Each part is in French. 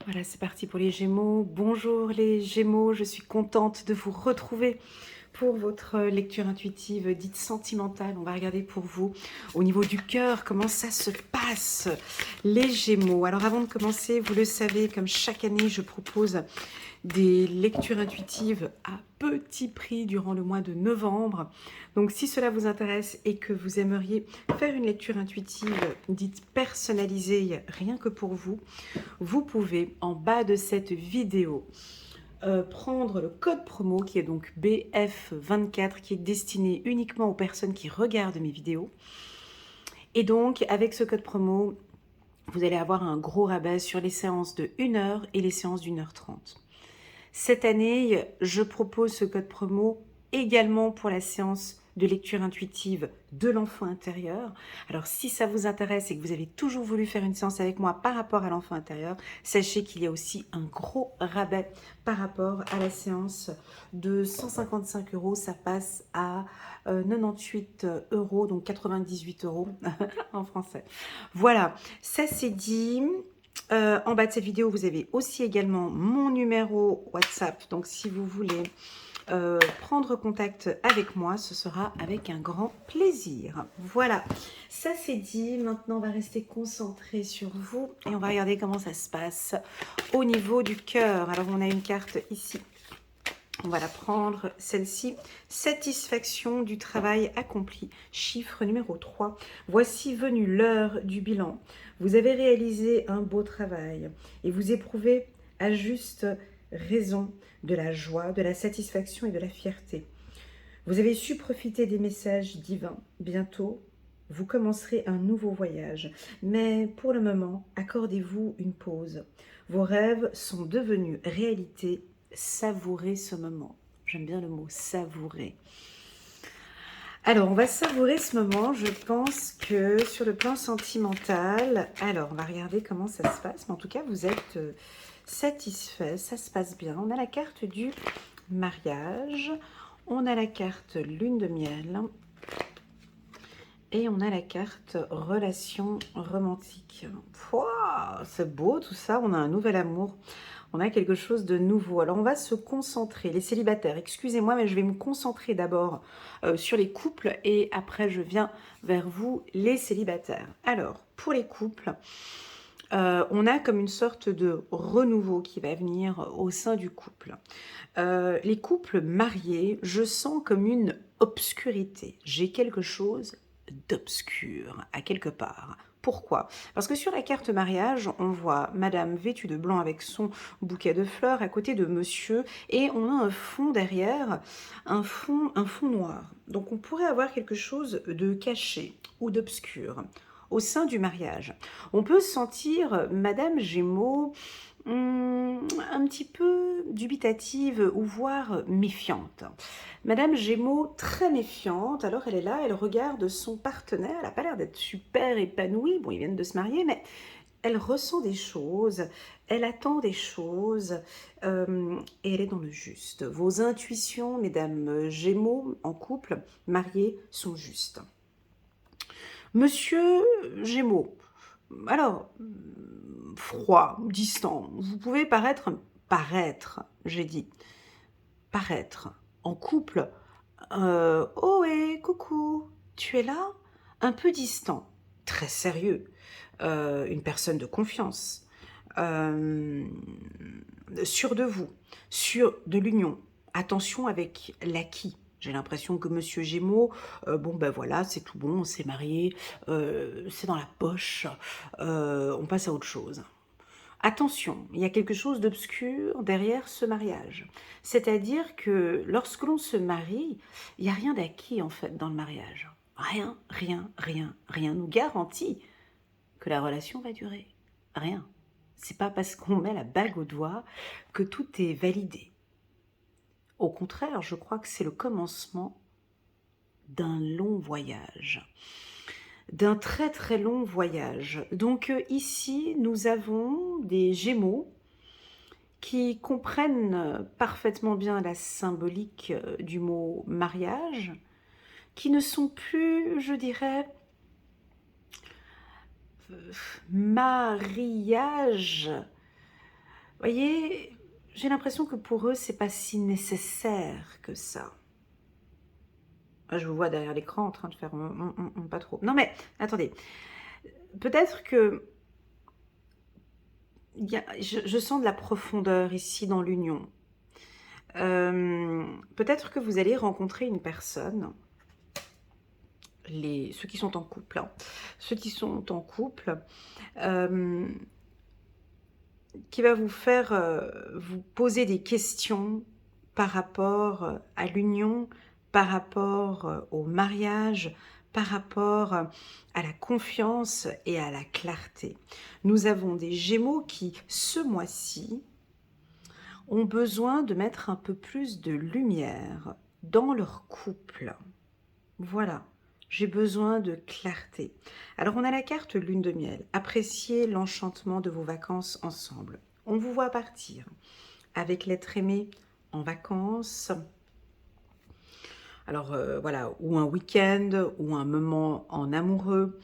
Voilà, c'est parti pour les Gémeaux. Bonjour les Gémeaux, je suis contente de vous retrouver pour votre lecture intuitive dite sentimentale. On va regarder pour vous au niveau du cœur comment ça se passe, les Gémeaux. Alors avant de commencer, vous le savez, comme chaque année, je propose des lectures intuitives à petit prix durant le mois de novembre. Donc si cela vous intéresse et que vous aimeriez faire une lecture intuitive dite personnalisée rien que pour vous, vous pouvez en bas de cette vidéo prendre le code promo qui est donc BF24 qui est destiné uniquement aux personnes qui regardent mes vidéos. Et donc avec ce code promo, vous allez avoir un gros rabais sur les séances de 1 heure et les séances d'1 h 30. Cette année, je propose ce code promo également pour la séance de lecture intuitive de l'enfant intérieur. Alors si ça vous intéresse et que vous avez toujours voulu faire une séance avec moi par rapport à l'enfant intérieur, sachez qu'il y a aussi un gros rabais par rapport à la séance de 155 euros. Ça passe à 98 euros, donc 98 euros en français. Voilà, ça c'est dit. En bas de cette vidéo, vous avez aussi également mon numéro WhatsApp. Donc, si vous voulez prendre contact avec moi, ce sera avec un grand plaisir. Voilà, ça c'est dit. Maintenant, on va rester concentré sur vous et on va regarder comment ça se passe au niveau du cœur. Alors, on a une carte ici. On va la prendre, celle-ci. Satisfaction du travail accompli. Chiffre numéro 3. Voici venue l'heure du bilan. Vous avez réalisé un beau travail et vous éprouvez à juste raison de la joie, de la satisfaction et de la fierté. Vous avez su profiter des messages divins. Bientôt, vous commencerez un nouveau voyage. Mais pour le moment, accordez-vous une pause. Vos rêves sont devenus réalité. Savourez ce moment. J'aime bien le mot savourer. Alors, on va savourer ce moment. Je pense que sur le plan sentimental, alors, on va regarder comment ça se passe. Mais en tout cas, vous êtes satisfait. Ça se passe bien. On a la carte du mariage. On a la carte lune de miel. Et on a la carte relation romantique. Pouah, c'est beau tout ça. On a un nouvel amour. On a quelque chose de nouveau. Alors, on va se concentrer. Les célibataires, excusez-moi, mais je vais me concentrer d'abord sur les couples et après, je viens vers vous, les célibataires. Alors, pour les couples, on a comme une sorte de renouveau qui va venir au sein du couple. Les couples mariés, je sens comme une obscurité. J'ai quelque chose d'obscur à quelque part. Pourquoi? Parce que sur la carte mariage, on voit madame vêtue de blanc avec son bouquet de fleurs à côté de monsieur et on a un fond derrière, un fond noir. Donc on pourrait avoir quelque chose de caché ou d'obscur au sein du mariage. On peut sentir madame Gémeaux un petit peu dubitative ou voire méfiante. Madame Gémeaux, très méfiante, alors elle est là, elle regarde son partenaire, elle n'a pas l'air d'être super épanouie, bon ils viennent de se marier, mais elle ressent des choses, elle attend des choses, et elle est dans le juste. Vos intuitions, mesdames Gémeaux, en couple, mariés, sont justes. Monsieur Gémeaux, alors, froid, distant, vous pouvez paraître, j'ai dit, paraître en couple, oh et coucou, tu es là? Un peu distant, très sérieux, une personne de confiance, euh, sûr de vous, sûr de l'union. Attention avec l'acquis. J'ai l'impression que Monsieur Gémeaux, bon ben voilà, c'est tout bon, on s'est marié, c'est dans la poche, on passe à autre chose. Attention, il y a quelque chose d'obscur derrière ce mariage. C'est-à-dire que lorsque l'on se marie, il n'y a rien d'acquis en fait dans le mariage. Rien, rien, rien, rien nous garantit que la relation va durer. Rien. C'est pas parce qu'on met la bague au doigt que tout est validé. Au contraire, je crois que c'est le commencement d'un long voyage. D'un très très long voyage. Donc ici, nous avons des Gémeaux qui comprennent parfaitement bien la symbolique du mot mariage, qui ne sont plus, je dirais, mariage Voyez, j'ai l'impression que pour eux, c'est pas si nécessaire que ça. Ah, je vous vois derrière l'écran en train de faire pas trop. Non mais, attendez. Peut-être que je sens de la profondeur ici dans l'union. Peut-être que vous allez rencontrer une personne, ceux qui sont en couple, hein, ceux qui sont en couple, euh, qui va vous faire vous poser des questions par rapport à l'union, par rapport au mariage, par rapport à la confiance et à la clarté. Nous avons des Gémeaux qui, ce mois-ci, ont besoin de mettre un peu plus de lumière dans leur couple. Voilà, j'ai besoin de clarté. Alors on a la carte lune de miel. Appréciez l'enchantement de vos vacances ensemble. On vous voit partir avec l'être aimé en vacances. Alors voilà, ou un week-end, ou un moment en amoureux.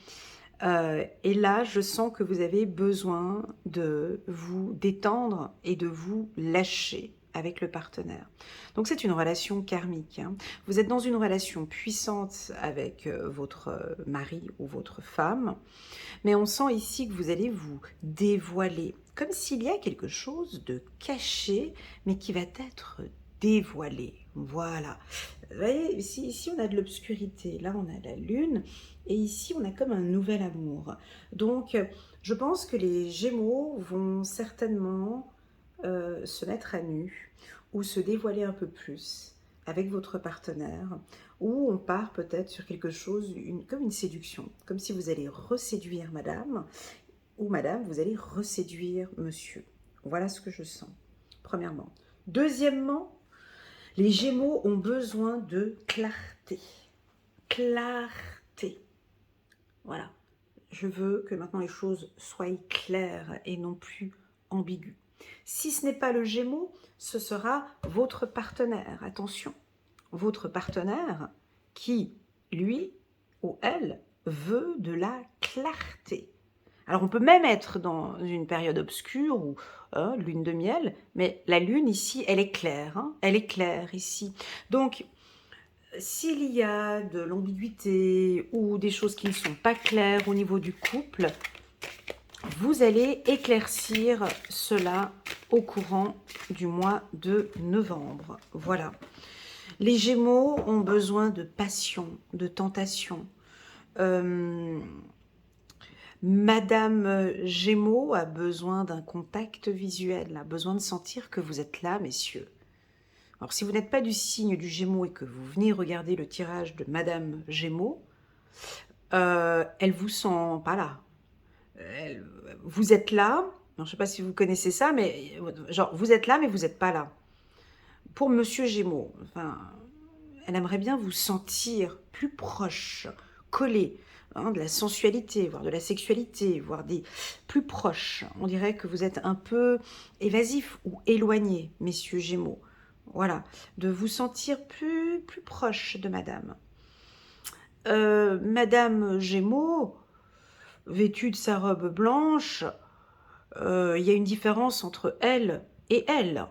Et là, je sens que vous avez besoin de vous détendre et de vous lâcher avec le partenaire. Donc c'est une relation karmique, hein. Vous êtes dans une relation puissante avec votre mari ou votre femme, mais on sent ici que vous allez vous dévoiler, comme s'il y a quelque chose de caché, mais qui va être dévoilé. Voilà. Vous voyez, ici on a de l'obscurité, là on a la lune, et ici on a comme un nouvel amour. Donc je pense que les Gémeaux vont certainement se mettre à nu, ou se dévoiler un peu plus avec votre partenaire, ou on part peut-être sur quelque chose, comme une séduction, comme si vous allez reséduire madame, ou madame, vous allez reséduire monsieur. Voilà ce que je sens, premièrement. Deuxièmement, les Gémeaux ont besoin de clarté. Clarté. Voilà. Je veux que maintenant les choses soient claires et non plus ambiguës. Si ce n'est pas le Gémeaux, ce sera votre partenaire. Attention, votre partenaire qui, lui ou elle, veut de la clarté. Alors on peut même être dans une période obscure ou lune de miel, mais la lune ici, elle est claire, hein, elle est claire ici. Donc, s'il y a de l'ambiguïté ou des choses qui ne sont pas claires au niveau du couple, vous allez éclaircir cela au courant du mois de novembre. Voilà. Les Gémeaux ont besoin de passion, de tentation. Madame Gémeaux a besoin d'un contact visuel, a besoin de sentir que vous êtes là, messieurs. Alors, si vous n'êtes pas du signe du Gémeaux et que vous venez regarder le tirage de Madame Gémeaux, elle vous sent pas là. Vous êtes là, je ne sais pas si vous connaissez ça, mais genre, vous êtes là, mais vous n'êtes pas là. Pour Monsieur Gémeaux, enfin, elle aimerait bien vous sentir plus proche, collé, hein, de la sensualité, voire de la sexualité, voire des plus proches. On dirait que vous êtes un peu évasif ou éloigné, messieurs Gémeaux. Voilà, de vous sentir plus proche de madame. Madame Gémeaux, vêtue de sa robe blanche, il y a une différence entre elle et elle.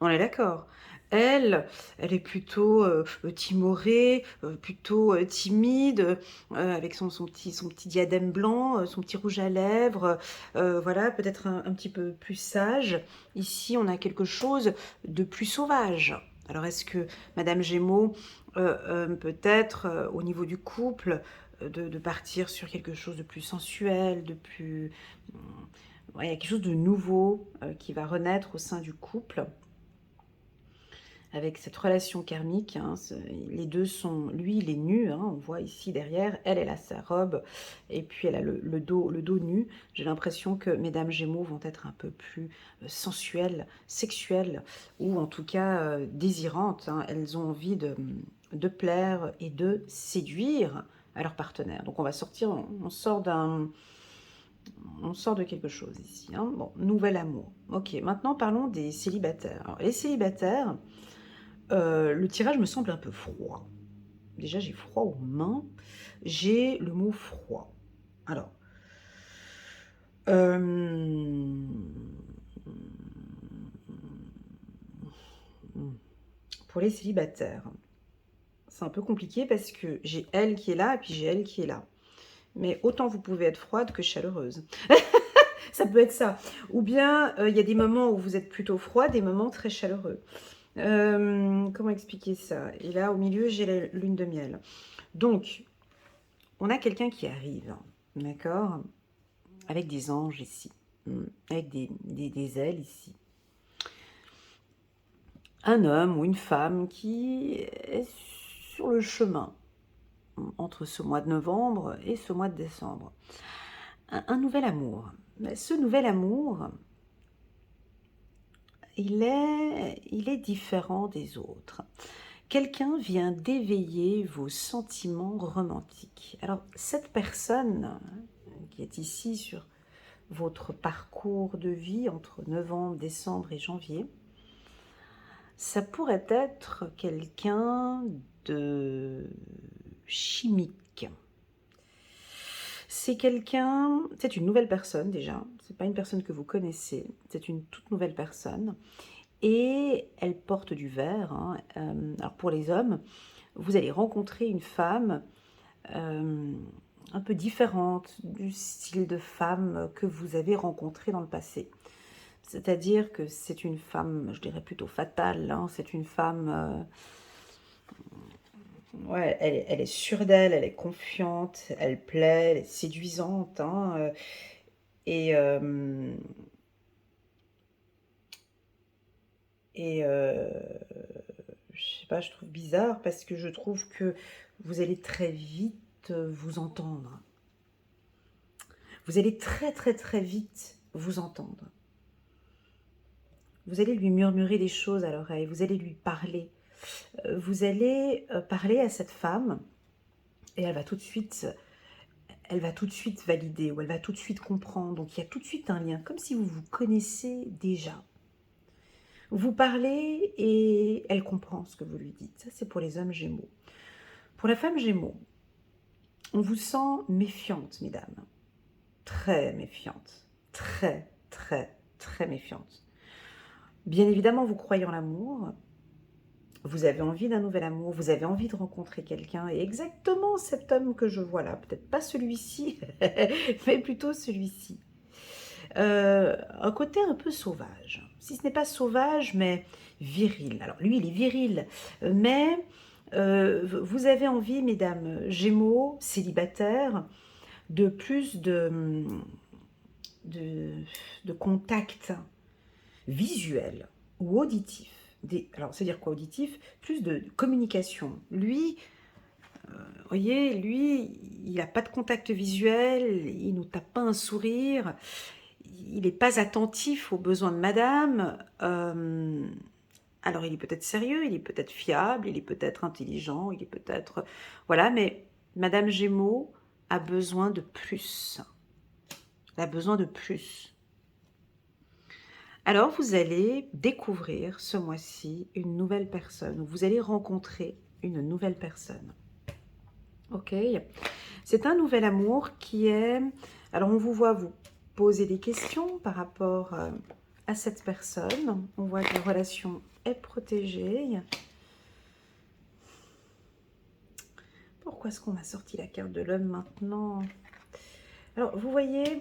On est d'accord. Elle est plutôt timorée, plutôt timide, avec son petit diadème blanc, son petit rouge à lèvres, voilà, peut-être un petit peu plus sage. Ici, on a quelque chose de plus sauvage. Alors, est-ce que Madame Gémeaux, peut-être, au niveau du couple, de partir sur quelque chose de plus sensuel, de plus... ouais, il y a quelque chose de nouveau qui va renaître au sein du couple avec cette relation karmique, hein, les deux sont, lui il est nu, hein, on voit ici derrière, elle a sa robe, et puis elle a le dos nu. J'ai l'impression que mesdames Gémeaux vont être un peu plus sensuelles, sexuelles, ou en tout cas désirantes, hein. Elles ont envie de plaire et de séduire à leur partenaire. Donc on va sortir, on sort de quelque chose ici, hein. Bon, nouvel amour. Ok, maintenant parlons des célibataires. Alors, les célibataires, le tirage me semble un peu froid. Déjà, j'ai froid aux mains. J'ai le mot froid. Alors, pour les célibataires. C'est un peu compliqué parce que j'ai elle qui est là et puis j'ai elle qui est là. Mais autant vous pouvez être froide que chaleureuse. Ça peut être ça. Ou bien, il y a des moments où vous êtes plutôt froid, des moments très chaleureux. Comment expliquer ça? Et là, au milieu, j'ai la lune de miel. Donc, on a quelqu'un qui arrive, d'accord? Avec des anges ici, avec des ailes ici. Un homme ou une femme qui est sur le chemin entre ce mois de novembre et ce mois de décembre. Un nouvel amour. Mais ce nouvel amour, il est différent des autres. Quelqu'un vient d'éveiller vos sentiments romantiques. Alors, cette personne qui est ici sur votre parcours de vie entre novembre, décembre et janvier, ça pourrait être quelqu'un de chimique. C'est quelqu'un, c'est une nouvelle personne déjà, c'est pas une personne que vous connaissez, c'est une toute nouvelle personne et elle porte du vert. Hein. Alors pour les hommes, vous allez rencontrer une femme un peu différente du style de femme que vous avez rencontré dans le passé. C'est-à-dire que c'est une femme, je dirais plutôt fatale, hein. C'est une femme, ouais, elle est sûre d'elle, elle est confiante, elle plaît, elle est séduisante, hein, et euh, et je sais pas, je trouve bizarre parce que je trouve que vous allez très vite vous entendre. Vous allez très très très vite vous entendre. Vous allez lui murmurer des choses à l'oreille, vous allez lui parler. Vous allez parler à cette femme et elle va tout de suite valider ou elle va tout de suite comprendre. Donc il y a tout de suite un lien, comme si vous vous connaissez déjà. Vous parlez et elle comprend ce que vous lui dites. Ça, c'est pour les hommes Gémeaux. Pour la femme Gémeaux, on vous sent méfiante, mesdames. Très méfiante. Très, très, très méfiante. Bien évidemment, vous croyez en l'amour. Vous avez envie d'un nouvel amour, vous avez envie de rencontrer quelqu'un, et exactement cet homme que je vois là, peut-être pas celui-ci, mais plutôt celui-ci. Un côté un peu sauvage, si ce n'est pas sauvage, mais viril. Alors lui, il est viril, mais vous avez envie, mesdames Gémeaux, célibataires, de plus de, de contact visuel ou auditif. Alors, c'est-à-dire quoi auditif? Plus de communication. Lui, vous voyez, lui, il n'a pas de contact visuel, il ne nous tape pas un sourire, il n'est pas attentif aux besoins de madame. Alors, il est peut-être sérieux, il est peut-être fiable, il est peut-être intelligent, il est peut-être... Voilà, mais madame Gémeaux a besoin de plus. Elle a besoin de plus. Alors, vous allez découvrir ce mois-ci une nouvelle personne, ou vous allez rencontrer une nouvelle personne. Ok? C'est un nouvel amour qui est... Alors, on vous voit vous poser des questions par rapport à cette personne. On voit que la relation est protégée. Pourquoi est-ce qu'on m'a sorti la carte de l'homme maintenant? Alors, vous voyez...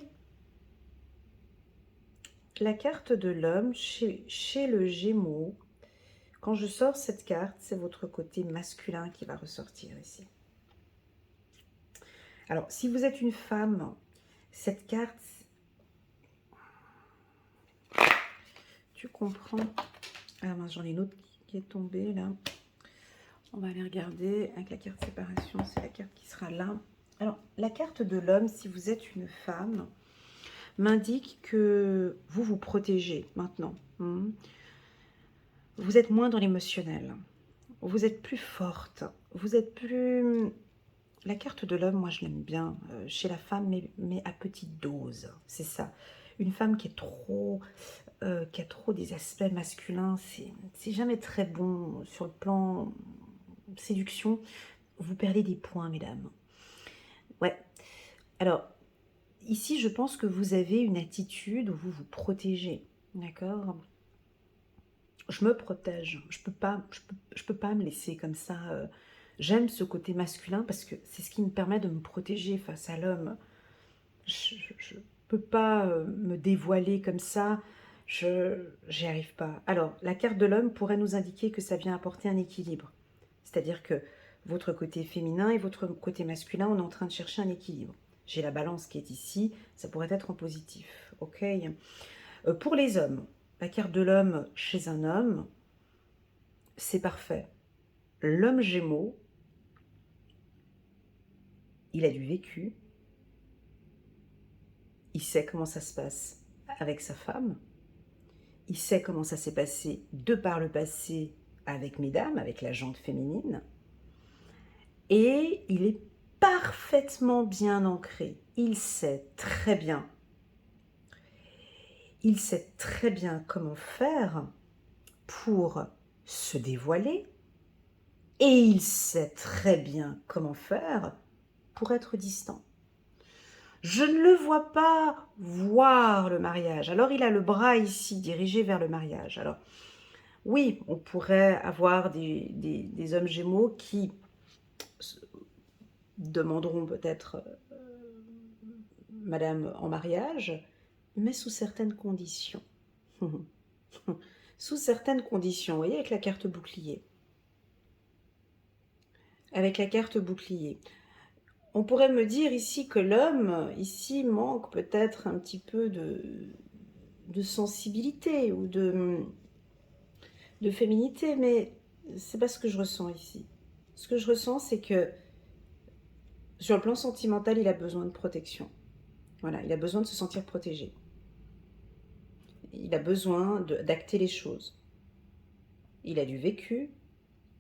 La carte de l'homme chez le Gémeaux, quand je sors cette carte, c'est votre côté masculin qui va ressortir ici. Alors, si vous êtes une femme, cette carte, tu comprends. Ah mince, j'en ai une autre qui est tombée là. On va aller regarder avec la carte séparation, c'est la carte qui sera là. Alors, la carte de l'homme, si vous êtes une femme, m'indique que vous vous protégez maintenant. Vous êtes moins dans l'émotionnel. Vous êtes plus forte. Vous êtes plus... La carte de l'homme, moi je l'aime bien chez la femme, mais à petite dose. C'est ça. Une femme qui a trop des aspects masculins, c'est jamais très bon sur le plan séduction. Vous perdez des points, mesdames. Ouais. Alors, ici, je pense que vous avez une attitude où vous vous protégez. D'accord? je me protège. Je peux pas me laisser comme ça. J'aime ce côté masculin parce que c'est ce qui me permet de me protéger face à l'homme. Je peux pas me dévoiler comme ça. J'y arrive pas. Alors, la carte de l'homme pourrait nous indiquer que ça vient apporter un équilibre. C'est-à-dire que votre côté féminin et votre côté masculin, on est en train de chercher un équilibre. J'ai la balance qui est ici, ça pourrait être en positif. Ok. Pour les hommes, la carte de l'homme chez un homme, c'est parfait. L'homme Gémeaux, il a du vécu, il sait comment ça se passe avec sa femme, il sait comment ça s'est passé de par le passé avec mesdames, avec la jante féminine, et il est parfaitement bien ancré. Il sait très bien. Il sait très bien comment faire pour se dévoiler, et il sait très bien comment faire pour être distant. Je ne le vois pas voir le mariage. Alors il a le bras ici dirigé vers le mariage. Alors oui, on pourrait avoir des hommes Gémeaux qui demanderont peut-être madame en mariage, mais sous certaines conditions. Sous certaines conditions, vous voyez, avec la carte bouclier. Avec la carte bouclier. On pourrait me dire ici que l'homme, ici, manque peut-être un petit peu de sensibilité ou de féminité, mais c'est pas ce que je ressens ici. Ce que je ressens, c'est que sur le plan sentimental, il a besoin de protection. Voilà, il a besoin de se sentir protégé. Il a besoin d'acter les choses. Il a du vécu,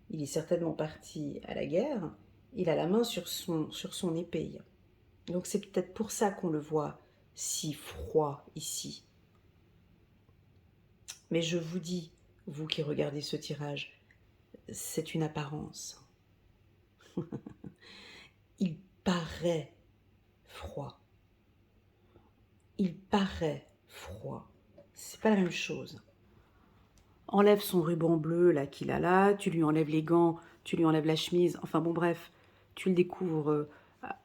il est certainement parti à la guerre, il a la main sur son épée. Donc c'est peut-être pour ça qu'on le voit si froid ici. Mais je vous dis, vous qui regardez ce tirage, c'est une apparence. Il paraît froid. Il paraît froid. C'est pas la même chose. Enlève son ruban bleu là qu'il a là, tu lui enlèves les gants, tu lui enlèves la chemise, enfin bon bref, tu le découvres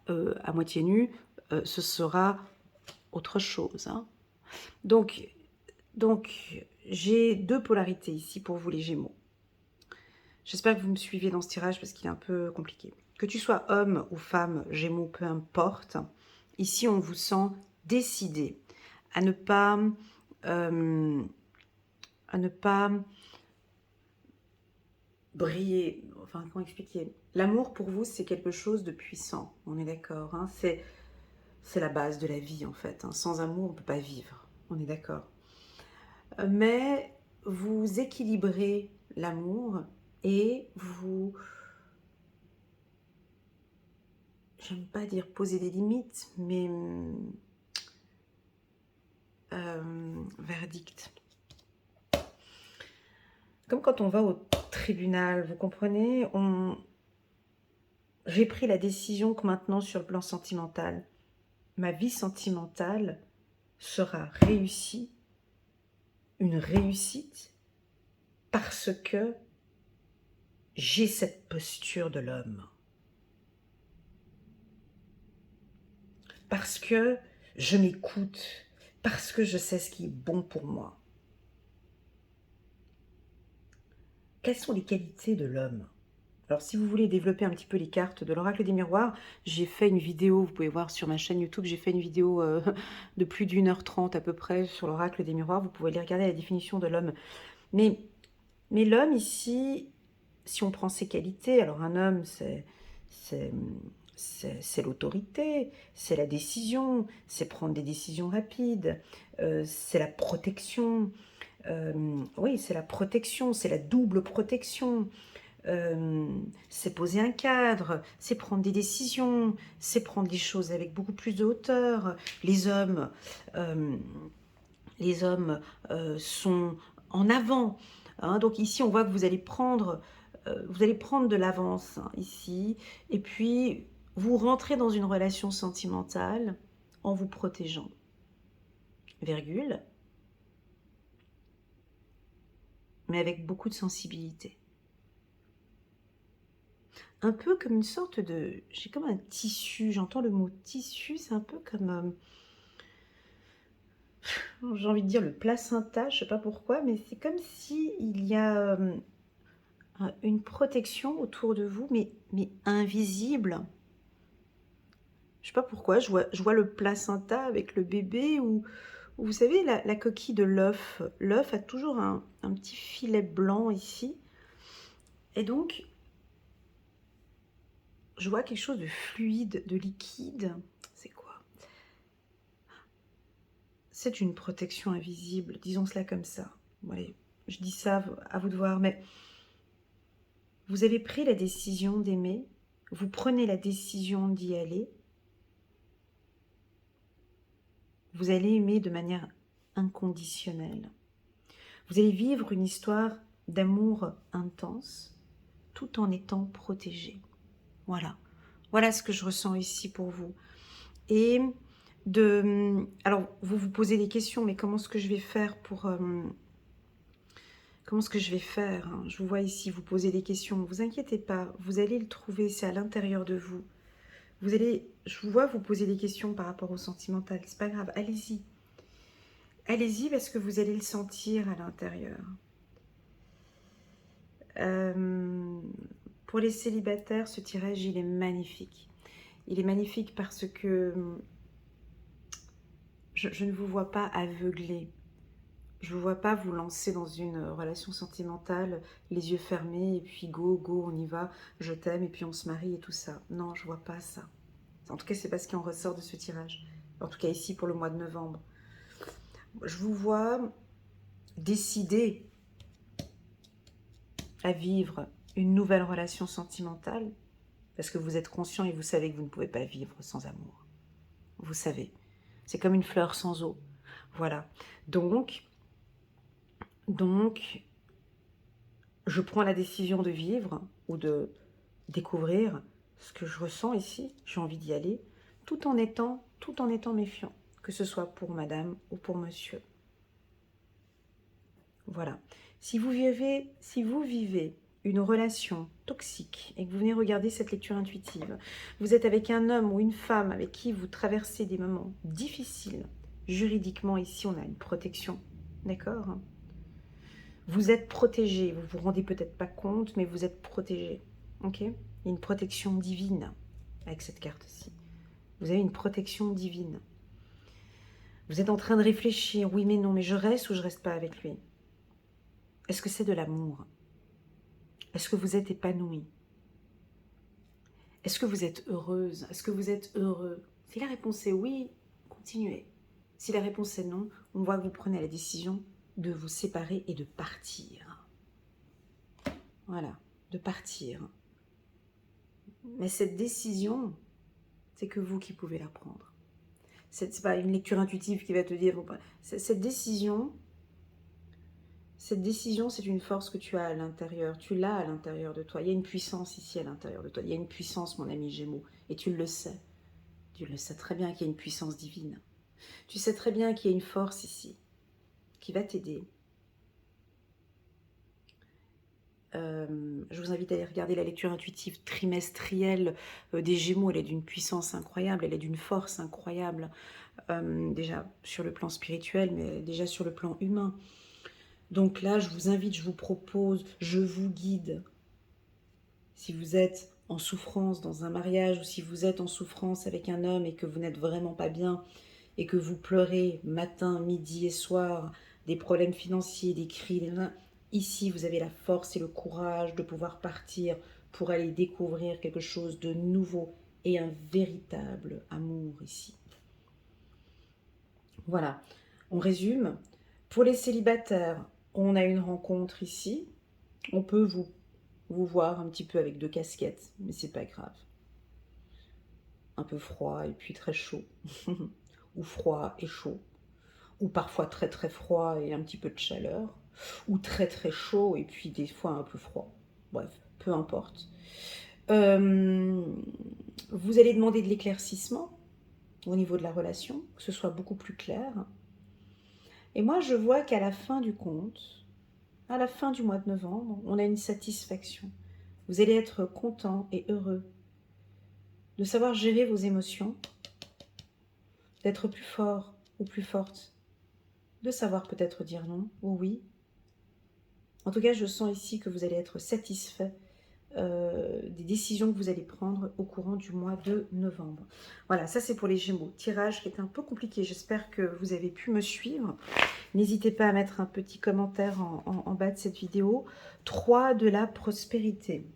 à moitié nu, ce sera autre chose. Hein. Donc j'ai deux polarités ici pour vous les Gémeaux. J'espère que vous me suivez dans ce tirage parce qu'il est un peu compliqué. Que tu sois homme ou femme, Gémeaux, peu importe, ici on vous sent décidé à ne pas briller, enfin comment expliquer. L'amour pour vous c'est quelque chose de puissant, on est d'accord, hein, c'est la base de la vie en fait, hein. Sans amour on ne peut pas vivre, on est d'accord. Mais vous équilibrez l'amour et vous, j'aime pas dire poser des limites, mais verdict. Comme quand on va au tribunal, vous comprenez, j'ai pris la décision que maintenant sur le plan sentimental, ma vie sentimentale sera réussie, une réussite, parce que j'ai cette posture de l'homme. Parce que je m'écoute, parce que je sais ce qui est bon pour moi. Quelles sont les qualités de l'homme? Alors, si vous voulez développer un petit peu les cartes de l'oracle des miroirs, j'ai fait une vidéo, vous pouvez voir sur ma chaîne YouTube, j'ai fait une vidéo de plus d'1h30 à peu près sur l'oracle des miroirs. Vous pouvez aller regarder la définition de l'homme. Mais l'homme ici, si on prend ses qualités, alors un homme, c'est l'autorité, c'est la décision, c'est prendre des décisions rapides, c'est la protection. Oui, c'est la protection, c'est la double protection. C'est poser un cadre, c'est prendre des décisions, c'est prendre les choses avec beaucoup plus de hauteur. Les hommes sont en avant. Hein. Donc ici, on voit que vous allez prendre de l'avance hein, ici. Et puis, vous rentrez dans une relation sentimentale en vous protégeant. . mais avec beaucoup de sensibilité. Un peu comme une sorte de... J'ai comme un tissu, j'entends le mot tissu, c'est un peu comme... j'ai envie de dire le placenta, je sais pas pourquoi, mais c'est comme si il y a une protection autour de vous, mais invisible. Je sais pas pourquoi, je vois le placenta avec le bébé, ou vous savez, la coquille de l'œuf. L'œuf a toujours un petit filet blanc ici. Et donc, je vois quelque chose de fluide, de liquide. C'est quoi? C'est une protection invisible, disons cela comme ça. Bon, allez, je dis ça, à vous de voir, mais vous avez pris la décision d'aimer, vous prenez la décision d'y aller, vous allez aimer de manière inconditionnelle. Vous allez vivre une histoire d'amour intense, tout en étant protégé. Voilà. Voilà ce que je ressens ici pour vous. Et alors, vous vous posez des questions, mais comment est-ce que je vais faire pour... comment est-ce que je vais faire, hein? Je vous vois ici, vous posez des questions. Ne vous inquiétez pas, vous allez le trouver, c'est à l'intérieur de vous. Vous allez... Je vous vois vous poser des questions par rapport au sentimental. C'est pas grave, allez-y. Allez-y parce que vous allez le sentir à l'intérieur. Pour les célibataires, ce tirage, il est magnifique. Il est magnifique parce que je ne vous vois pas aveuglé. Je ne vous vois pas vous lancer dans une relation sentimentale, les yeux fermés, et puis go, on y va, je t'aime, et puis on se marie et tout ça. Non, je ne vois pas ça. En tout cas, c'est pas ce qui en ressort de ce tirage. En tout cas, ici, pour le mois de novembre. Je vous vois décider à vivre une nouvelle relation sentimentale, parce que vous êtes conscient et vous savez que vous ne pouvez pas vivre sans amour. Vous savez. C'est comme une fleur sans eau. Voilà. Donc, je prends la décision de vivre ou de découvrir ce que je ressens ici. J'ai envie d'y aller, tout en étant méfiant, que ce soit pour madame ou pour monsieur. Voilà. Si vous vivez une relation toxique et que vous venez regarder cette lecture intuitive, vous êtes avec un homme ou une femme avec qui vous traversez des moments difficiles, juridiquement ici on a une protection, d'accord? Vous êtes protégé, vous vous rendez peut-être pas compte, mais vous êtes protégé, ok? Il y a une protection divine avec cette carte-ci. Vous avez une protection divine. Vous êtes en train de réfléchir, oui mais non, mais je reste ou je reste pas avec lui? Est-ce que c'est de l'amour? Est-ce que vous êtes épanoui? Est-ce que vous êtes heureuse? Est-ce que vous êtes heureux? Si la réponse est oui, continuez. Si la réponse est non, on voit que vous prenez la décision de vous séparer et de partir. Voilà, de partir. Mais cette décision, c'est que vous qui pouvez la prendre. C'est pas une lecture intuitive qui va te dire... Cette décision, c'est une force que tu as à l'intérieur. Tu l'as à l'intérieur de toi. Il y a une puissance ici à l'intérieur de toi. Il y a une puissance, mon ami Gémeaux. Et tu le sais. Tu le sais très bien qu'il y a une puissance divine. Tu sais très bien qu'il y a une force ici qui va t'aider. Je vous invite à aller regarder la lecture intuitive trimestrielle des Gémeaux. Elle est d'une puissance incroyable, elle est d'une force incroyable. Déjà sur le plan spirituel, mais déjà sur le plan humain. Donc là, je vous invite, je vous propose, je vous guide. Si vous êtes en souffrance dans un mariage ou si vous êtes en souffrance avec un homme et que vous n'êtes vraiment pas bien et que vous pleurez matin, midi et soir, des problèmes financiers, des cris, ici vous avez la force et le courage de pouvoir partir pour aller découvrir quelque chose de nouveau et un véritable amour ici. Voilà, on résume. Pour les célibataires, on a une rencontre ici. On peut vous voir un petit peu avec 2 casquettes, mais c'est pas grave. Un peu froid et puis très chaud. Ou froid et chaud. Ou parfois très très froid et un petit peu de chaleur. Ou très très chaud et puis des fois un peu froid. Bref, peu importe. Vous allez demander de l'éclaircissement au niveau de la relation, que ce soit beaucoup plus clair. Et moi, je vois qu'à la fin du compte, à la fin du mois de novembre, on a une satisfaction. Vous allez être content et heureux de savoir gérer vos émotions, d'être plus fort ou plus forte, de savoir peut-être dire non ou oui. En tout cas, je sens ici que vous allez être satisfait des décisions que vous allez prendre au courant du mois de novembre. Voilà, ça c'est pour les Gémeaux. Tirage qui est un peu compliqué, j'espère que vous avez pu me suivre. N'hésitez pas à mettre un petit commentaire en bas de cette vidéo. 3 de la prospérité.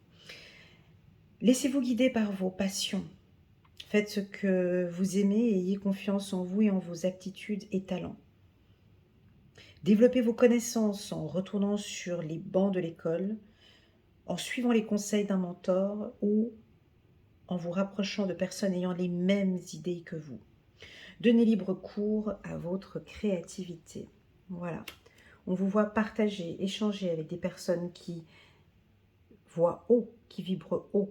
Laissez-vous guider par vos passions. Faites ce que vous aimez et ayez confiance en vous et en vos aptitudes et talents. Développez vos connaissances en retournant sur les bancs de l'école, en suivant les conseils d'un mentor ou en vous rapprochant de personnes ayant les mêmes idées que vous. Donnez libre cours à votre créativité. Voilà. On vous voit partager, échanger avec des personnes qui voient haut, qui vibrent haut.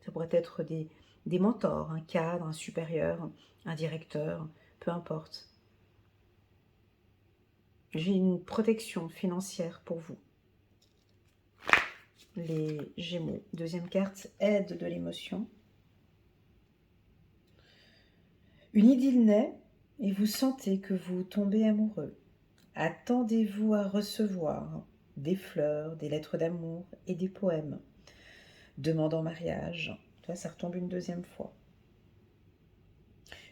Ça pourrait être des mentors, un cadre, un supérieur, un directeur, peu importe. J'ai une protection financière pour vous. Les Gémeaux. Deuxième carte, aide de l'émotion. Une idylle naît et vous sentez que vous tombez amoureux. Attendez-vous à recevoir des fleurs, des lettres d'amour et des poèmes. Demande en mariage. Là, ça retombe une deuxième fois.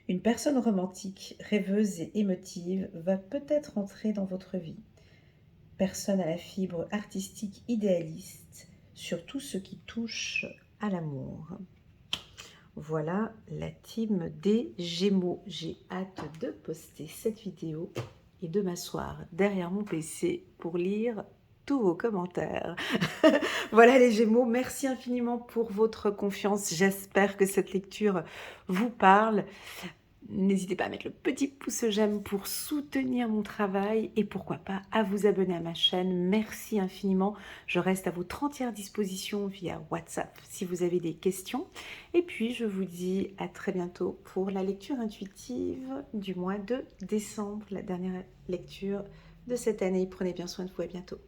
Une personne romantique, rêveuse et émotive va peut-être entrer dans votre vie. Personne à la fibre artistique idéaliste sur tout ce qui touche à l'amour. Voilà la team des Gémeaux. J'ai hâte de poster cette vidéo et de m'asseoir derrière mon PC pour lire tous vos commentaires. Voilà les Gémeaux, merci infiniment pour votre confiance. J'espère que cette lecture vous parle. N'hésitez pas à mettre le petit pouce j'aime pour soutenir mon travail et pourquoi pas à vous abonner à ma chaîne. Merci infiniment. Je reste à votre entière disposition via WhatsApp si vous avez des questions. Et puis je vous dis à très bientôt pour la lecture intuitive du mois de décembre, la dernière lecture de cette année. Prenez bien soin de vous, à bientôt.